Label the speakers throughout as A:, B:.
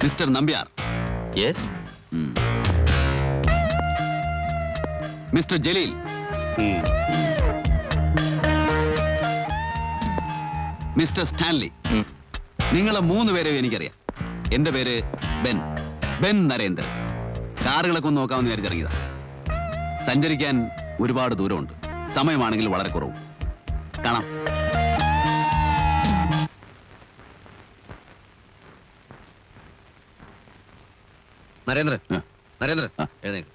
A: Mister Nambiar.
B: Yes.
A: Mister Jaleel. Mister Stanley. നിങ്ങളെ 3 പേരെയും എനിക്കറിയാം. എന്റെ പേര് ബെൻ നരേന്ദ്രൻ. കാറുകളൊക്കെ ഒന്ന് നോക്കാമെന്ന് വിചാരിച്ചിറങ്ങിയതാ. സഞ്ചരിക്കാൻ ഒരുപാട് ദൂരമുണ്ട്, സമയമാണെങ്കിൽ വളരെ കുറവും. കാണാം.
C: നരേന്ദ്രൻ, എഴുന്നേക്ക്.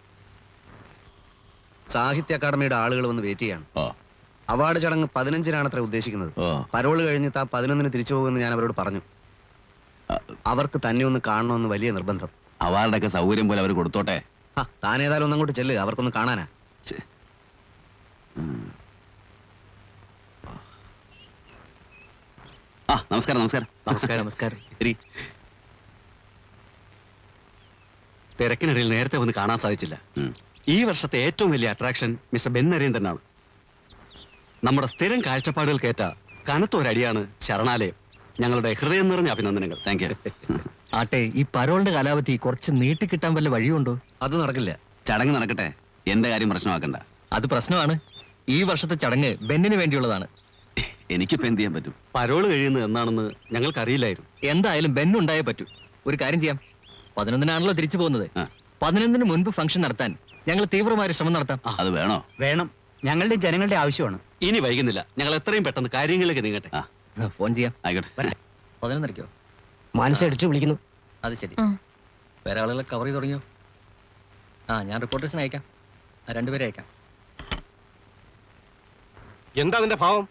C: സാഹിത്യ അക്കാദമിയുടെ ആളുകൾ വന്ന് വെയിറ്റ് ചെയ്യാണ്. അവാർഡ് ചടങ്ങ് 15-നാണ് അത്ര ഉദ്ദേശിക്കുന്നത്. പരോള് കഴിഞ്ഞിട്ട് 11-ന് തിരിച്ചു പോകുമെന്ന് ഞാൻ അവരോട് പറഞ്ഞു. അവർക്ക് തന്നെ ഒന്ന് കാണണമെന്ന് വലിയ നിർബന്ധം.
A: അവാർഡൊക്കെ സൗകര്യം പോലെ അവർ കൊടുത്തോട്ടെ.
C: താനേതായാലും ഒന്നങ്ങോട്ട് ചെല്ല്, അവർക്കൊന്ന് കാണാനാ.
A: നമസ്കാരം.
B: തിരക്കിനിടയിൽ നേരത്തെ വന്ന് കാണാൻ സാധിച്ചില്ല. ഈ വർഷത്തെ ഏറ്റവും വലിയ അട്രാക്ഷൻ മിസ്റ്റർ ബെൻ നരേന്ദ്രനാണ്. നമ്മുടെ സ്ഥിരം കാഴ്ചപ്പാടുകൾക്കേറ്റ കനത്ത ഒരടിയാണ് ശരണാലയം. ഞങ്ങളുടെ ഹൃദയം നിറഞ്ഞ അഭിനന്ദനങ്ങൾ.
A: Thank you.
D: ആട്ടെ, ഈ പരോളിന്റെ കാലാവധി കുറച്ച് നീട്ടിക്കിട്ടാൻ വല്ല വഴിയുണ്ടോ?
C: അത് നടക്കില്ല.
A: ചടങ്ങ് നടക്കട്ടെ, എന്റെ കാര്യം പ്രശ്നമാക്കണ്ട.
D: അത് പ്രശ്നമാണ്. ഈ വർഷത്തെ ചടങ്ങ് ബെന്നിന് വേണ്ടിയുള്ളതാണ്.
A: എനിക്കിപ്പോ എന്ത് ചെയ്യാൻ പറ്റും?
B: പരോള് കഴിയുന്നത് എന്നാണെന്ന് ഞങ്ങൾക്കറിയില്ലായിരുന്നു.
D: എന്തായാലും ബെന്നുണ്ടായേ പറ്റൂ. ഒരു കാര്യം ചെയ്യാം, 11-നാണല്ലോ തിരിച്ചു പോകുന്നത്. 11-ന് മുൻപ് ഫംഗ്ഷൻ നടത്താൻ ഞങ്ങൾ തീവ്രമായ ശ്രമം നടത്താം.
A: അത് വേണോ?
B: വേണം. ഞങ്ങളുടെ ജനങ്ങളുടെ ആവശ്യമാണ്. ഇനി വൈകുന്നില്ല, ഞങ്ങൾ എത്രയും പെട്ടെന്ന് കാര്യങ്ങളിലേക്ക് നീങ്ങട്ടെ.
D: ഫോൺ ചെയ്യാം.
A: ആയിക്കോട്ടെ.
D: 11-ക്കോ?
E: മനസ്സടിച്ചു വിളിക്കുന്നു.
D: അത് ശരി. വേറെ ആളുകളെ കവർ ചെയ്ത് തുടങ്ങിയോ? ഞാൻ റിപ്പോർട്ടേഴ്സിനെ അയക്കാം. 2 പേരെ അയക്കാം.
F: എന്താ നിന്റെ ഭാവം?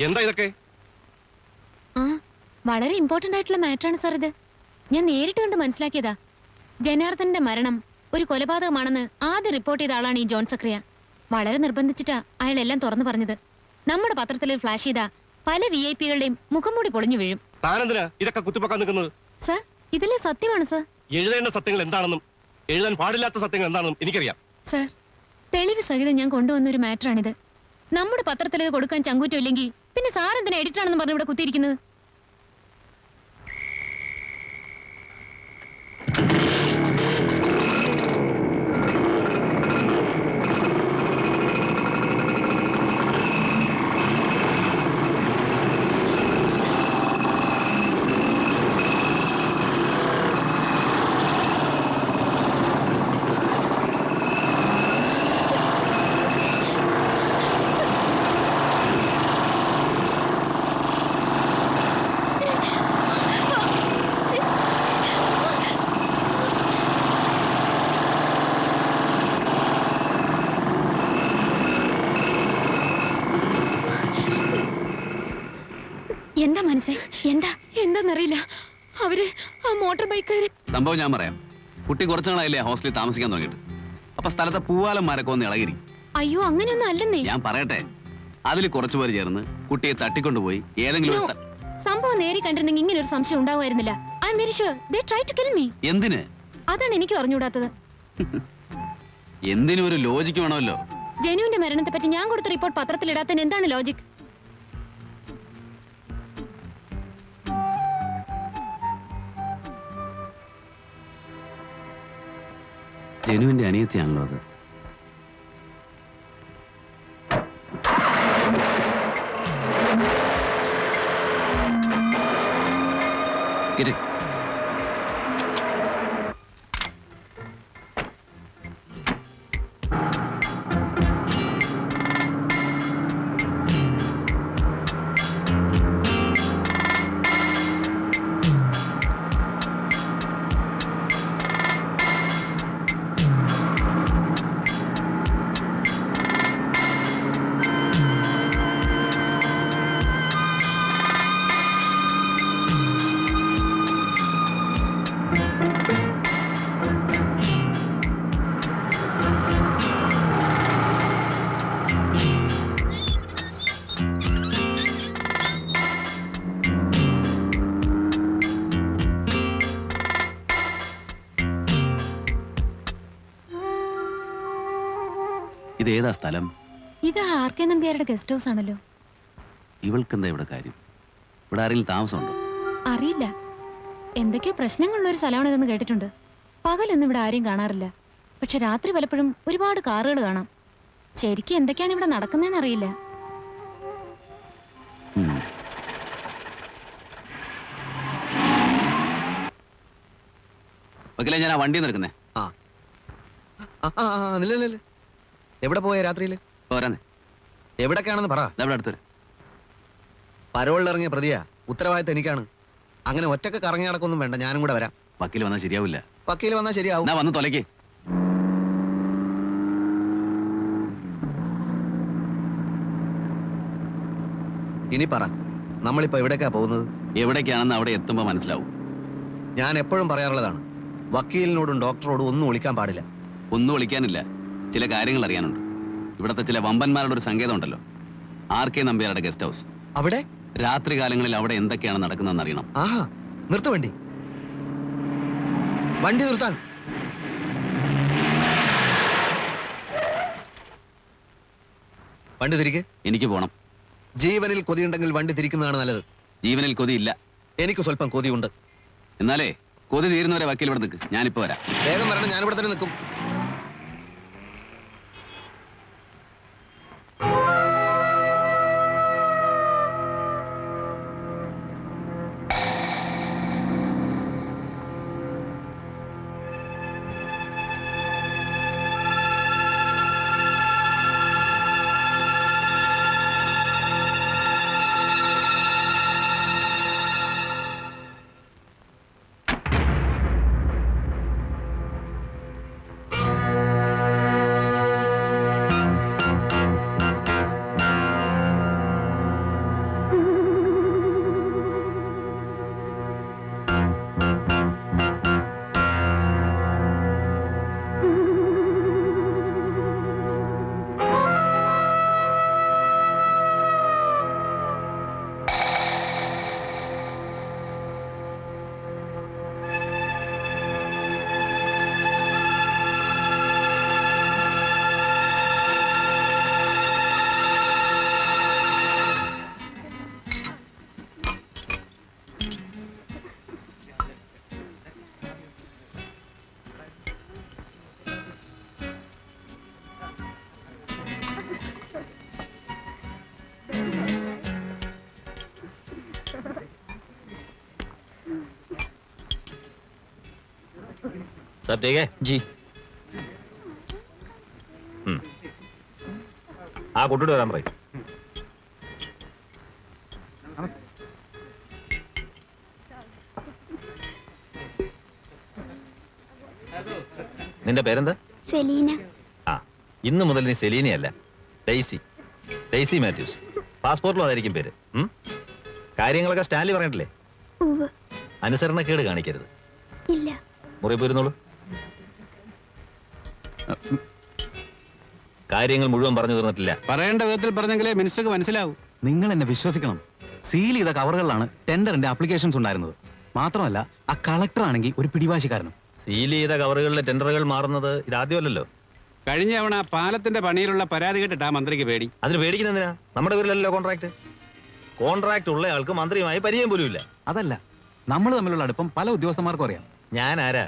F: എന്താ ഇതൊക്കെ?
G: വളരെ ഇമ്പോർട്ടന്റ് ആയിട്ടുള്ള മാറ്ററാണ് സാർ ഇത്. ഞാൻ നേരിട്ട് കണ്ട് മനസ്സിലാക്കിയതാ. ജനാർദ്ദന്റെ മരണം ഒരു കൊലപാതകമാണെന്ന് ആദ്യം റിപ്പോർട്ട് ചെയ്ത ആളാണ് ഈ ജോൺ സക്രിയ. വളരെ നിർബന്ധിച്ചിട്ടാ അയാൾ എല്ലാം തുറന്നു പറഞ്ഞത്. നമ്മുടെ പത്രത്തിൽ ഫ്ലാഷ് ചെയ്ത പല VIP-കളുടെയും മുഖം മൂടി പൊളിഞ്ഞു വീഴും.
F: താനെന്തിനാ ഇതൊക്കെ കുത്തിപ്പൊക്കാൻ നിൽക്കുന്നത്?
G: സർ, ഇതിലെ സത്യമാണ് സർ.
F: എഴുതേണ്ട സത്യങ്ങൾ എന്താണെന്നും എഴുതാൻ പാടില്ലാത്ത സത്യങ്ങൾ എന്താണെന്നും എനിക്കറിയാം.
G: സർ, തെളിവ് സഹിതം ഞാൻ കൊണ്ടുവന്ന ഒരു മാറ്ററാണിത്. നമ്മുടെ പത്രത്തിൽ ഇത് കൊടുക്കാൻ ചങ്കൂറ്റം ഇല്ലെങ്കിൽ പിന്നെ സാർ എന്തിനാ എഡിറ്ററാണെന്ന് പറഞ്ഞ് ഇവിടെ കുത്തിയിരിക്കുന്നത്? എന്താ മനസ്സേ? എന്താന്നറിയില്ല. അവര് ആ മോട്ടോർ ബൈക്ക്.
A: സംഭവം ഞാൻ പറയാം. കുട്ടി കുറച്ചു നാളായില്ലേ ഹോസ്റ്റലിൽ താമസിക്കാൻ തുടങ്ങിയിട്ട്. അപ്പൊ സ്ഥലത്തെ പൂവാലന്മാരൊക്കെ ഒന്ന് ഇളകിരി.
G: അയ്യോ, അങ്ങനെയൊന്നും അല്ലെന്നേ.
A: ഞാൻ പറയട്ടെ, അതിൽ കുറച്ചുപേർ ചേർന്ന് കുട്ടിയെ തട്ടിക്കൊണ്ടുപോയി ഏതെങ്കിലും
G: സംഭവം നേരി കണ്ടിരുന്നെങ്കിൽ ഇങ്ങനെ ഒരു സംശയം ഉണ്ടാവുമായിരുന്നില്ല. I am very sure they try to kill me.
A: എന്തിന്?
G: അതാണ് എനിക്ക് അറിഞ്ഞൂടാത്തത്.
A: എന്തിനും ഒരു ലോജിക്ക് വേണമല്ലോ.
G: ജനുവിന്റെ മരണത്തെ പറ്റി ഞാൻ കൊടുത്ത റിപ്പോർട്ട് പത്രത്തിൽ ഇടാത്തതിന് എന്താണ് ലോജിക്?
A: ജനുവിന്റെ അനിയത്തിയാണല്ലോ അത്. ഇതേതാ സ്ഥലം?
G: ഇത് ആർ.കെ. നമ്പ്യാരുടെ ഗസ്റ്റ് ഹൗസ് ആണല്ലോ.
A: ഇവൾക്കെന്താ ഇവിടെ കാര്യം? ഇവിടെ ആരെങ്കിലും താമസമുണ്ടോ?
G: അറിയില്ല. എന്തൊക്കെയോ പ്രശ്നങ്ങളുള്ള ഒരു സ്ഥലമാണിതെന്ന് കേട്ടിട്ടുണ്ട്. പകലൊന്നും ഇവിടെ ആരെയും കാണാറില്ല. പക്ഷെ രാത്രി പലപ്പോഴും ഒരുപാട് കാറുകൾ കാണാം. ശരിക്കും എന്തൊക്കെയാണ് ഇവിടെ നടക്കുന്നതെന്ന് അറിയില്ല.
A: വക്കീലെ, ഞാൻ ആ വണ്ടി നിൽക്കുന്നേ.
C: ആ ആ ആ ആ, നില്ല നില്ല. എവിടെ പോയ രാത്രിയിൽ?
A: പോരാന്നേ,
C: എവിടൊക്കെയാണെന്ന് പറ.
A: ഇതവിടെ അടുത്തൊരു.
C: പരോളിൽ ഇറങ്ങിയ പ്രതിയാ. ഉത്തരവാദിത്തം എനിക്കാണ്. അങ്ങനെ ഒറ്റക്ക് കറങ്ങി നടക്കൊന്നും വേണ്ട, ഞാനും കൂടെ വരാം.
A: വക്കീൽ വന്നാൽ ശരിയാവില്ല.
C: വക്കീൽ വന്നാൽ ശരിയാവും.
A: എന്നാ വന്ന് തൊലയ്ക്ക്.
C: ഇനി പറ, നമ്മളിപ്പോ എവിടേക്കാ പോകുന്നത്?
A: എവിടേക്കാണെന്ന് അവിടെ എത്തുമ്പോൾ മനസ്സിലാവും.
C: ഞാൻ എപ്പോഴും പറയാറുള്ളതാണ്, വക്കീലിനോടും ഡോക്ടറോടും ഒന്നും ഒളിക്കാൻ പാടില്ല.
A: ഒന്നും വിളിക്കാനില്ല, ചില കാര്യങ്ങൾ അറിയാനുണ്ട്. ഇവിടത്തെ ചില വമ്പന്മാരുടെ ഒരു സങ്കേതം ഉണ്ടല്ലോ, RK നമ്പ്യാരുടെ ഗസ്റ്റ് ഹൗസ്.
C: അവിടെ
A: രാത്രി കാലങ്ങളിൽ അവിടെ എന്തൊക്കെയാണ് നടക്കുന്നതെന്ന് അറിയണം.
C: ആഹാ, നിർത്ത് വണ്ടി. വണ്ടി നിർത്താൻ. വണ്ടി തിരികെ.
A: എനിക്ക് പോണം.
C: ജീവനിൽ കൊതിയുണ്ടെങ്കിൽ വണ്ടി തിരിക്കുന്നതാണ് നല്ലത്.
A: ജീവനിൽ കൊതിയില്ല.
C: എനിക്ക് സ്വല്പം കൊതിയുണ്ട്.
A: എന്നാലേ കൊതി തീരുന്നവരെ വക്കീൽ ഇവിടെ നിൽക്ക്, ഞാനിപ്പോ വരാം.
C: വേഗം വരണം, ഞാനിവിടെ തന്നെ നിൽക്കും.
H: सब ठीक है
D: ജി.
H: ആ കൂട്ടിട്ട് വരാൻ പറയും. നിന്റെ പേരെന്താ?
I: സെലീന.
H: ആ, ഇന്ന് മുതൽ നീ സെലീനയല്ല, ഡെയ്സി. ഡെയ്സി മാത്യൂസ്. പാസ്പോർട്ടിലും അതായിരിക്കും പേര്. കാര്യങ്ങളൊക്കെ സ്റ്റാൻലി പറഞ്ഞിട്ടില്ലേ?
I: ഉവ്വ്.
H: അനുസരണക്കേട് കാണിക്കരുത്.
I: ഇല്ല.
H: മുറി പോയിരുന്നോളൂ. കാര്യങ്ങൾ മുഴുവൻ പറഞ്ഞു തീർന്നിട്ടില്ല.
B: പറയേണ്ട വിധത്തിൽ പറഞ്ഞെങ്കിലേ മിനിസ്റ്റർക്ക് മനസ്സിലാവൂ. നിങ്ങൾ എന്നെ വിശ്വസിക്കണം. സീൽ ചെയ്ത കവറുകളിലാണ് ടെൻഡറിന്റെ ആപ്ലിക്കേഷൻസ് ഉണ്ടായിരുന്നത്. മാത്രമല്ല, ആ കളക്ടർ ആണെങ്കിൽ ഒരു പിടിവാശിക്കാരനും.
H: സീൽ ചെയ്ത കവറുകളിലെ ടെൻഡറുകൾ മാറുന്നത് ഇതാദ്യമല്ലല്ലോ.
B: കഴിഞ്ഞ തവണ പാലത്തിന്റെ പണിയിലുള്ള പരാതി കേട്ടിട്ടാ മന്ത്രിക്ക് പേടി.
H: അതിന് പേടിക്കുന്ന എന്തിനാ? നമ്മുടെ പേരിലല്ലോ കോൺട്രാക്ട്. കോൺട്രാക്ട് ഉള്ള ആൾക്ക് മന്ത്രിയുമായി പരിചയം പോലും ഇല്ല.
B: അതല്ല, നമ്മൾ തമ്മിലുള്ള അടുപ്പം പല ഉദ്യോഗസ്ഥന്മാർക്കും അറിയാം.
H: ഞാൻ ആരാ?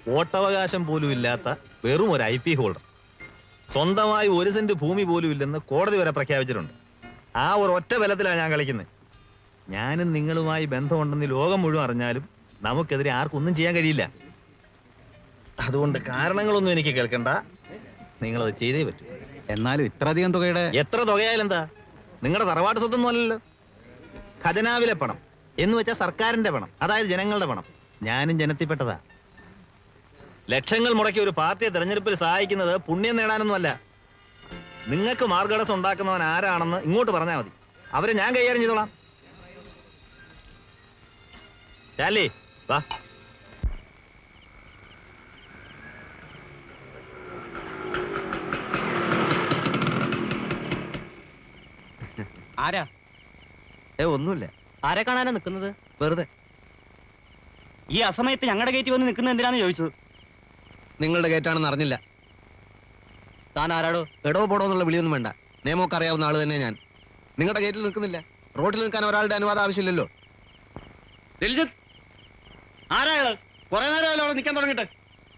H: വോട്ടവകാശം പോലും ഇല്ലാത്ത വെറും ഒരു IP ഹോൾഡർ. സ്വന്തമായി 1 സെന്റ് ഭൂമി പോലും ഇല്ലെന്ന് കോടതി വരെ പ്രഖ്യാപിച്ചിട്ടുണ്ട്. ആ ഒരു ഒറ്റ ബലത്തിലാണ് ഞാൻ കളിക്കുന്നത്. ഞാനും നിങ്ങളുമായി ബന്ധമുണ്ടെന്ന് ലോകം മുഴുവൻ അറിഞ്ഞാലും നമുക്കെതിരെ ആർക്കും ഒന്നും ചെയ്യാൻ കഴിയില്ല. അതുകൊണ്ട് കാരണങ്ങളൊന്നും എനിക്ക് കേൾക്കണ്ട, നിങ്ങളത് ചെയ്തേ പറ്റൂ.
B: എന്നാലും ഇത്രയധികം തുകയുടെ
H: എത്ര തുകയായാലും എന്താ? നിങ്ങളുടെ തറവാട്ട് സ്വത്തൊന്നും അല്ലല്ലോ. ഖജനാവിലെ പണം എന്ന് വെച്ചാൽ സർക്കാരിന്റെ പണം, അതായത് ജനങ്ങളുടെ പണം. ഞാനും ജനത്തിൽപ്പെട്ടതാ. ലക്ഷങ്ങൾ മുടക്കി ഒരു പാർട്ടിയെ തെരഞ്ഞെടുപ്പിൽ സഹായിക്കുന്നത് പുണ്യം നേടാനൊന്നുമല്ല. നിങ്ങൾക്ക് മാർഗടസം ഉണ്ടാക്കുന്നവൻ ആരാണെന്ന് ഇങ്ങോട്ട് പറഞ്ഞാൽ മതി, അവരെ ഞാൻ കൈകാര്യം ചെയ്തോളാം. ചാലി വാ.
E: ആരാ?
C: ഒന്നുമില്ല,
D: ആരെ കാണാനാ നിൽക്കുന്നത്?
C: വെറുതെ.
E: ഈ അസമയത്ത് ഞങ്ങളുടെ ഗേറ്റ് വന്ന് നിൽക്കുന്നത് എന്തിനാന്ന് ചോദിച്ചത്.
C: നിങ്ങളുടെ ഗേറ്റാണെന്ന് അറിഞ്ഞില്ല.
D: താൻ ആരാടോ?
C: എടോ പോടോ എന്നുള്ള വിളിയൊന്നും വേണ്ട. നിയമമൊക്കെ അറിയാവുന്ന ആള് തന്നെ ഞാൻ. നിങ്ങളുടെ ഗേറ്റിൽ നിൽക്കുന്നില്ല. റോഡിൽ നിൽക്കാൻ ഒരാളുടെ അനുവാദം ആവശ്യമില്ലല്ലോ.
B: ആരാള് കുറെ നേരമല്ലോ അവിടെ നിൽക്കാൻ തുടങ്ങിട്ട്.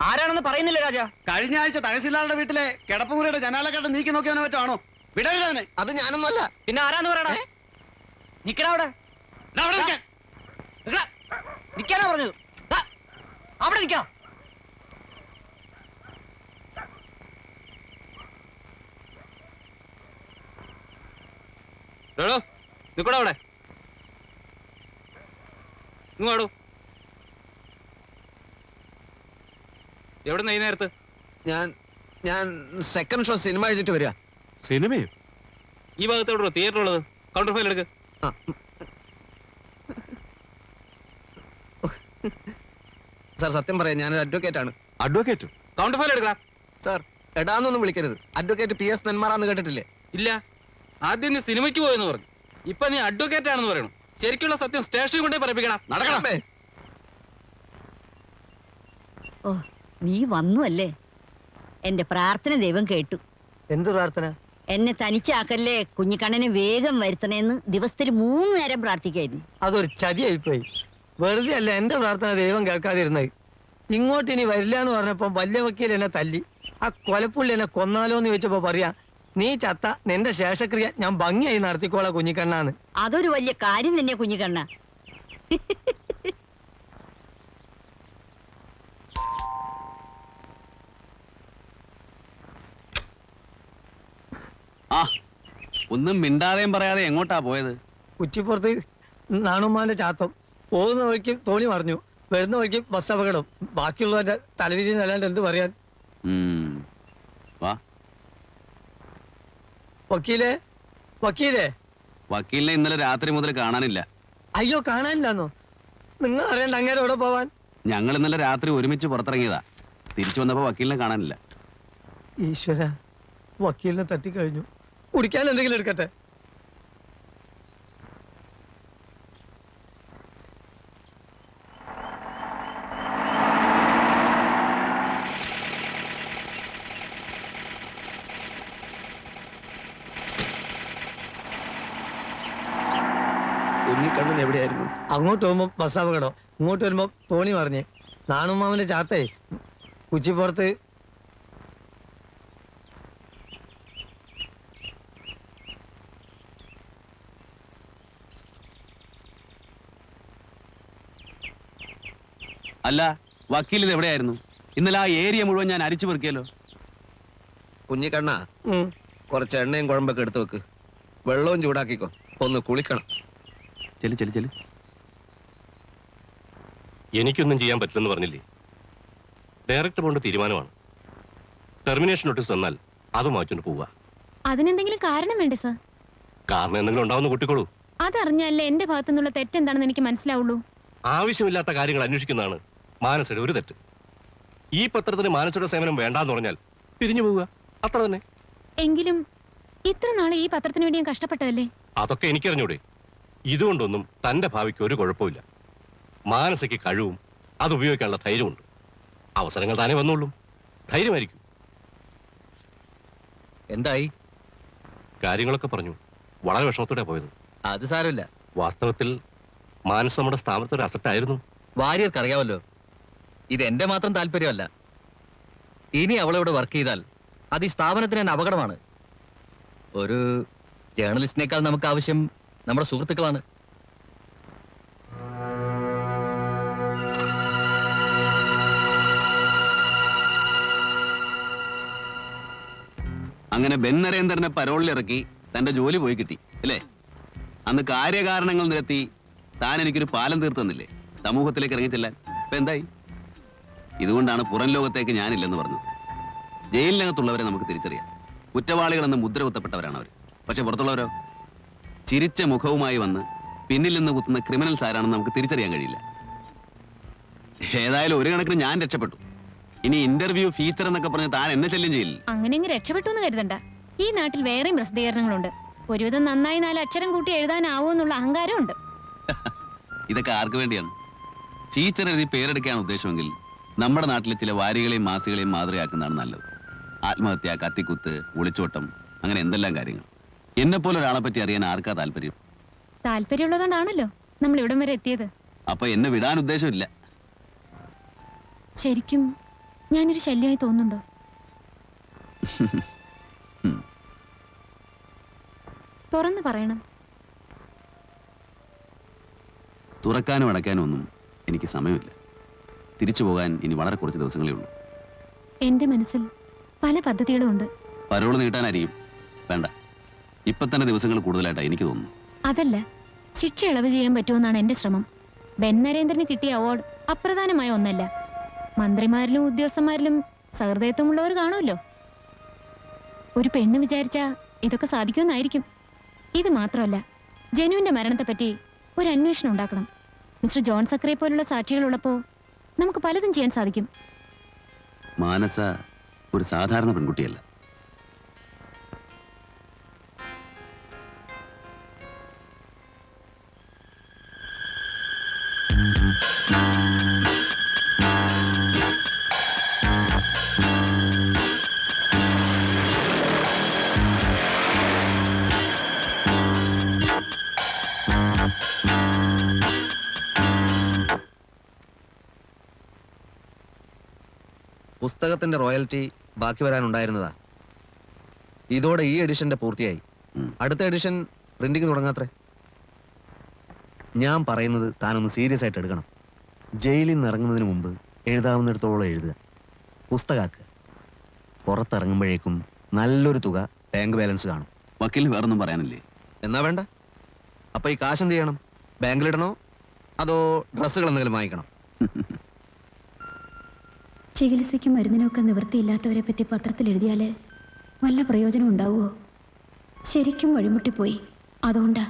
E: ആരാണെന്ന് പറയുന്നില്ല രാജ.
B: കഴിഞ്ഞ ആഴ്ച തഹസിൽദാരുടെ വീട്ടിലെ കിടപ്പുമുറിയുടെ ജനാലക്കാട്ട് നീക്കി നോക്കിയവനെ പറ്റാണോ? വിടരുതവനെ.
C: അത് ഞാനൊന്നുമല്ല.
D: പിന്നെ ആരാന്ന് പറയടാ?
E: നിക്കടാ അവിടെ. നിക്കടാ. നിക്കാനാ പറഞ്ഞത്. ദാ, അവിടെ നിക്കണം.
B: നിക്കടോ അവിടെ. ഇങ്ങോടൂ. എവിടെ ഈ നേരത്ത്?
C: ഞാൻ സെക്കൻഡ് ഷോ സിനിമ കഴിച്ചിട്ട് വരിക.
B: സിനിമയോ? ഈ ഭാഗത്ത് എവിടെ തിയേറ്റർ ഉള്ളത്? കൗണ്ടർ ഫയൽ എടുക്ക്.
C: ആ. സാർ സത്യം പറയാം, ഞാനൊരു അഡ്വക്കേറ്റ് ആണ്.
B: അഡ്വക്കേറ്റ്? കൗണ്ടർ ഫയൽ എടുക്കടാ.
C: സാർ എടാന്നൊന്നും വിളിക്കരുത്. അഡ്വക്കേറ്റ് PS നെന്മാറാന്ന് കേട്ടിട്ടില്ലേ?
B: ഇല്ല. ആദ്യം നീ സിനിമയ്ക്ക് പോയെന്ന് പറഞ്ഞു, ഇപ്പൊ നീ അഡ്വക്കേറ്റ് ആണെന്ന് പറയണം. ശരിക്കുള്ള സത്യം സ്റ്റേഷനിൽ കൊണ്ടേ പറയിപ്പിക്കണം. നടക്കണം.
I: ഓ, നീ വന്നു അല്ലേ? എന്റെ പ്രാർത്ഥന ദൈവം കേട്ടു.
E: എന്ത് പ്രാർത്ഥന?
I: എന്നെ തനിച്ചാക്കല്ലേ, കുഞ്ഞിക്കണ്ണനെ വേഗം വരുത്തണേന്ന് ദിവസത്തിൽ 3 നേരം പ്രാർത്ഥിക്കായിരുന്നു.
E: അതൊരു ചതിയായിപ്പോയി. വെറുതെ അല്ല എന്റെ പ്രാർത്ഥന ദൈവം കേൾക്കാതിരുന്നത്. ഇങ്ങോട്ട് ഇനി വരില്ല എന്ന് പറഞ്ഞപ്പോ വലിയ വക്കീൽ എന്നെ തല്ലി. ആ കൊലപ്പുള്ളി എന്നെ കൊന്നാലോ എന്ന് ചോദിച്ചപ്പോ പറയാ, നീ ചത്ത നിന്റെ ശേഷക്രിയ ഞാൻ ഭംഗിയായി നടത്തിക്കോളാം കുഞ്ഞിക്കണ്ണാന്ന്.
I: അതൊരു വലിയ കാര്യം തന്നെ കുഞ്ഞിക്കണ്ണ.
A: ആ, ഒന്നും മിണ്ടാതെയും പറയാതെ എങ്ങോട്ടാ പോയത്?
E: കുറ്റിപ്പുറത്ത് നാണുമ്മാന്റെ ചാത്തം. പോകുന്ന വഴിക്ക് തോണി മറിഞ്ഞു, വരുന്ന വഴിക്ക് ബസ് അപകടം. ബാക്കിയുള്ളവന്റെ തലവിധി അല്ലാണ്ട് എന്ത് പറയാൻ.
A: വാ.
E: വക്കീലേ, വക്കീലേ.
A: വക്കീലിനെ ഇന്നലെ രാത്രി മുതൽ കാണാനില്ല.
E: അയ്യോ, കാണാനില്ലാന്നോ? നിങ്ങൾ അറിയണ്ട അങ്ങേരെ എവിടെ പോവാൻ.
A: ഞങ്ങൾ ഇന്നലെ രാത്രി ഒരുമിച്ച് പുറത്തിറങ്ങിയതാ. തിരിച്ചു വന്നപ്പോ വക്കീലിനെ കാണാനില്ല.
E: ഈശ്വര, വക്കീലിനെ തട്ടിക്കഴിഞ്ഞു. കുടിക്കാൻ എന്തെങ്കിലും എടുക്കട്ടെ.
C: കുഞ്ഞിക്കണ്ണൻ എവിടെയായിരുന്നു?
E: അങ്ങോട്ട് പോകുമ്പോ ബസ് അപകടം, ഇങ്ങോട്ട് വരുമ്പോ തോണി മറിഞ്ഞ്. നാണുമാവന്റെ ചാത്തേ കുച്ചിപ്പുറത്ത്.
A: അല്ല, വക്കീൽ ഇത് എവിടെയായിരുന്നു? ഇന്നലെ ആ ഏരിയ മുഴുവൻ ഞാൻ അരിച്ചു പെറുക്കിയല്ലോ.
C: കുഞ്ഞിക്കണ്ണ,
E: ഉം.
C: കുറച്ച് എണ്ണയും കുഴമ്പൊക്കെ എടുത്തു വെക്ക്. വെള്ളവും ചൂടാക്കിക്കോ, ഒന്ന് കുളിക്കണം.
A: ചെല്ലു ചെല്ലു ചെല്ലു.
F: എനിക്കൊന്നും ചെയ്യാൻ പറ്റില്ലെന്ന് പറഞ്ഞില്ലേ? ഡയറക്ടർ കൊണ്ട് തീരുമാനമാണ്. ടെർമിനേഷൻ നോട്ടീസ് തന്നാൽ അത് മാറ്റിക്കൊണ്ട് പോവുക.
G: അതിനെന്തെങ്കിലും കാരണം വേണ്ടേ സാർ?
F: കാരണം എന്തെങ്കിലും ഉണ്ടാവുന്ന കുട്ടിക്കോളൂ.
G: അതറിഞ്ഞാലേ എന്റെ ഭാഗത്തു നിന്നുള്ള തെറ്റെന്താണെന്ന് എനിക്ക് മനസ്സിലാവുള്ളൂ.
F: ആവശ്യമില്ലാത്ത കാര്യങ്ങൾ അന്വേഷിക്കുന്നതാണ് മാനസയുടെ ഒരു തെറ്റ്. ഈ പത്രത്തിന് മാനസയുടെ സേവനം വേണ്ടാന്ന് പറഞ്ഞാൽ പിരിഞ്ഞു പോവുക, അത്ര തന്നെ.
G: എങ്കിലും ഇത്ര നാളെ ഈ പത്രത്തിന് വേണ്ടി ഞാൻ കഷ്ടപ്പെട്ടതല്ലേ?
F: അതൊക്കെ എനിക്കറിഞ്ഞൂടെ? ഇതുകൊണ്ടൊന്നും തന്റെ ഭാവിക്ക് ഒരു കുഴപ്പമില്ല. മാനസയ്ക്ക് കഴിവും അത് ഉപയോഗിക്കാനുള്ള ധൈര്യമുണ്ട്. അവസരങ്ങൾ താനേ വന്നോളും. ധൈര്യമായിരിക്കും.
D: എന്തായി?
F: കാര്യങ്ങളൊക്കെ പറഞ്ഞു. വളരെ വിഷമത്തോടെ പോയത്.
D: അത് സാരമില്ല.
F: വാസ്തവത്തിൽ മാനസ് നമ്മുടെ സ്ഥാപനത്തൊരു അസറ്റായിരുന്നു.
D: വാര്യർക്ക് അറിയാമല്ലോ, ഇത് എന്റെ മാത്രം താല്പര്യമല്ല. ഇനി അവളിവിടെ വർക്ക് ചെയ്താൽ അത് ഈ സ്ഥാപനത്തിന് തന്നെ അപകടമാണ്. ഒരു ജേർണലിസ്റ്റിനേക്കാൾ നമുക്ക് ആവശ്യം നമ്മുടെ സുഹൃത്തുക്കളാണ്.
A: അങ്ങനെ ബെൻ നരേന്ദ്രനെ പരോളിലിറക്കി തന്റെ ജോലി പോയി കിട്ടി അല്ലേ? അന്ന് കാര്യകാരണങ്ങൾ നിരത്തി താൻ എനിക്കൊരു പാലം തീർത്തന്നില്ലേ സമൂഹത്തിലേക്ക് ഇറങ്ങിച്ചെല്ലാൻ? ഇപ്പൊ എന്തായി? ഇതുകൊണ്ടാണ് പുറം ലോകത്തേക്ക് ഞാനില്ലെന്ന് പറഞ്ഞത്. ജയിലിനകത്തുള്ളവരെ നമുക്ക് തിരിച്ചറിയാം. കുറ്റവാളികളെന്ന് മുദ്ര കുത്തപ്പെട്ടവരാണ് അവർ. പക്ഷെ പുറത്തുള്ളവരോ? ചിരിച്ച മുഖവുമായി വന്ന് പിന്നിൽ നിന്ന് കുത്തുന്ന ക്രിമിനൽസ് ആരാണെന്ന് നമുക്ക് തിരിച്ചറിയാൻ കഴിയില്ല. ഏതായാലും ഒരു കണക്കിന് ഞാൻ രക്ഷപ്പെട്ടു. ഇനി ഇന്റർവ്യൂ, ഫീച്ചർ എന്നൊക്കെ പറഞ്ഞ് താൻ എന്നെ ശല്യം ചെയ്യില്ല.
G: അങ്ങനെ രക്ഷപ്പെട്ടു എന്ന് കരുതണ്ട. ഈ നാട്ടിൽ വേറെയും പ്രസിദ്ധീകരണങ്ങളുണ്ട്. ഒരുവിധം നന്നായി 4 അക്ഷരം കൂട്ടി എഴുതാനാവോ എന്നുള്ള അഹങ്കാരമുണ്ട്.
A: ഇതൊക്കെ ആർക്ക് വേണ്ടിയാണ്? ഫീച്ചർ എഴുതി പേരെടുക്കാൻ ഉദ്ദേശമെങ്കിൽ നമ്മുടെ നാട്ടിലെ ചില വാരികളെയും മാസികളെയും മാതൃകയാക്കുന്നതാണ് നല്ലത്. ആത്മഹത്യ, കത്തിക്കുത്ത്, ഒളിച്ചോട്ടം, അങ്ങനെ എന്തെല്ലാം കാര്യങ്ങൾ. എന്നെപ്പോലെ ഒരാളെ പറ്റി അറിയാൻ ആർക്കാ താല്പര്യം?
G: താല്പര്യമുള്ളതുകൊണ്ടാണല്ലോ നമ്മൾ ഇവിടം വരെ എത്തിയത്.
A: അപ്പൊ എന്നെ വിടാൻ ഉദ്ദേശമില്ല.
G: ശരിക്കും ഞാനൊരു ശല്യമായി തോന്നുന്നുണ്ടോ? തുറന്നു പറയണം.
A: തുറക്കാനും അടയ്ക്കാനും ഒന്നും എനിക്ക് സമയമില്ല. തിരിച്ചു പോകാൻ ഇനി വളരെ കുറച്ച് ദിവസങ്ങളേ ഉള്ളൂ.
G: എന്റെ മനസ്സിൽ പല പദ്ധതികളും ഉണ്ട്.
A: പരോള് നീട്ടാനായിരിക്കും. വേണ്ട, ഇപ്പൊ തന്നെ ദിവസങ്ങൾ കൂടുതലായിട്ടാണ് എനിക്ക് തോന്നുന്നു.
G: അതല്ല, ശിക്ഷ ഇളവ് ചെയ്യാൻ പറ്റുമെന്നാണ് എന്റെ ശ്രമം. ബെൻ നരേന്ദ്രന് കിട്ടിയ അവാർഡ് അപ്രധാനമായ ഒന്നല്ല. മന്ത്രിമാരിലും ഉദ്യോഗസ്ഥന്മാരിലും സഹൃദയത്വമുള്ളവർ കാണുമല്ലോ. ഒരു പെണ്ണ് വിചാരിച്ചാ ഇതൊക്കെ സാധിക്കുമെന്നായിരിക്കും. ഇത് മാത്രമല്ല, ജനുവിന്റെ മരണത്തെപ്പറ്റി ഒരു അന്വേഷണം ഉണ്ടാക്കണം. മിസ്റ്റർ ജോൺ സക്രിയെ പോലുള്ള സാക്ഷികളുള്ളപ്പോ നമുക്ക് പലതും ചെയ്യാൻ സാധിക്കും.
A: മാനസ ഒരു സാധാരണ പെൺകുട്ടിയല്ല.
C: പുസ്തകത്തിന്റെ റോയൽറ്റി ബാക്കി വരാനുണ്ടായിരുന്നതാ. ഇതോടെ ഈ എഡിഷന്റെ പൂർത്തിയായി. അടുത്ത എഡിഷൻ പ്രിന്റിംഗ് തുടങ്ങാത്രേ. ഞാൻ പറയുന്നത് താനൊന്ന് സീരിയസ് ആയിട്ട് എടുക്കണം. ജയിലിൽ നിന്ന് ഇറങ്ങുന്നതിന് മുമ്പ് എഴുതാവുന്നിടത്തോളം എഴുതുക, പുസ്തകാക്കുക. പുറത്തിറങ്ങുമ്പോഴേക്കും നല്ലൊരു തുക ബാങ്ക് ബാലൻസ് കാണും.
A: വക്കീലിന് വേറൊന്നും പറയാനില്ലേ?
C: എന്നാ വേണ്ട. അപ്പൊ ഈ കാശ് എന്ത് ചെയ്യണം? ബാങ്കിലിടണോ അതോ ഡ്രസ്സുകൾ എന്തെങ്കിലും വാങ്ങിക്കണം?
G: ചികിത്സയ്ക്കും മരുന്നിനൊക്കെ നിവൃത്തിയില്ലാത്തവരെ പറ്റി പത്രത്തിൽ എഴുതിയാല് വല്ല പ്രയോജനം ഉണ്ടാവുമോ? ശരിക്കും വഴിമുട്ടിപ്പോയി. അതുകൊണ്ടാ.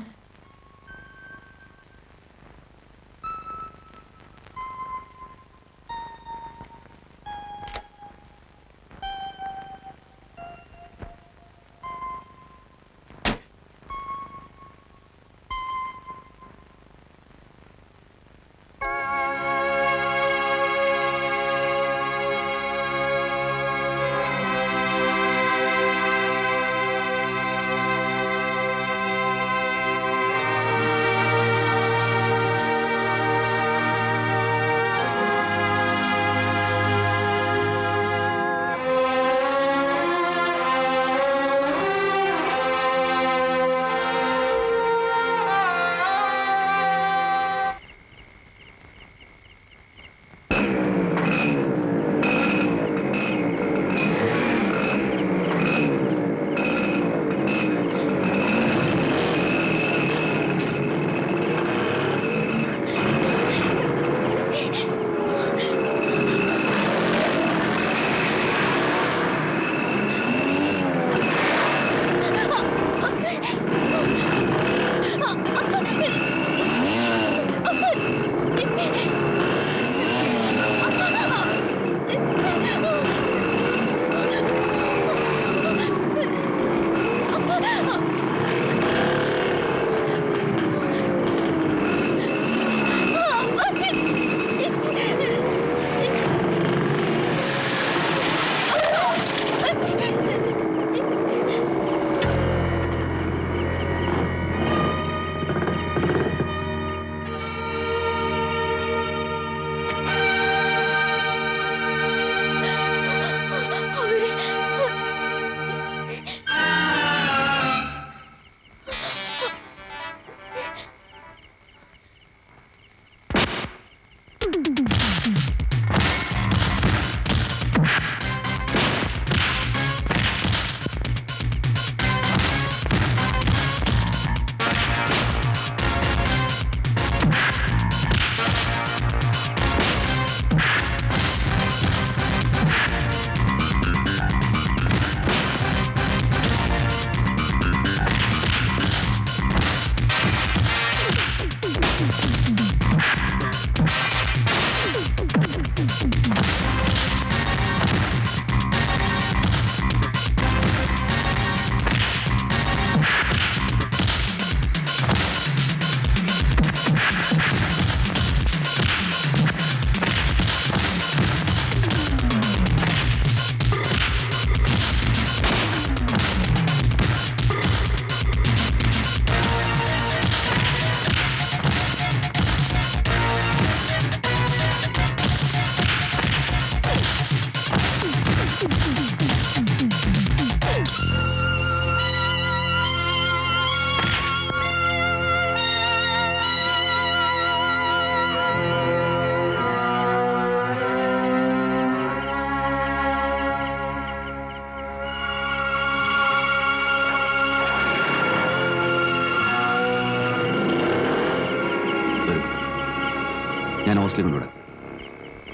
A: ഹോസ്റ്റലിൽ കൊണ്ടുവിടാം.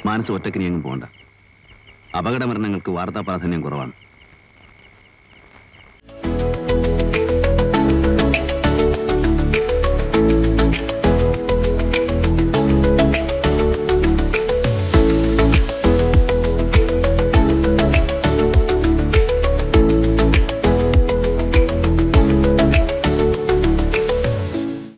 A: മാനസ് ഒറ്റക്കിനി എങ്ങും പോകണ്ട. അപകട മരണങ്ങൾക്ക് വാർത്താ പ്രാധാന്യം കുറവാണ്.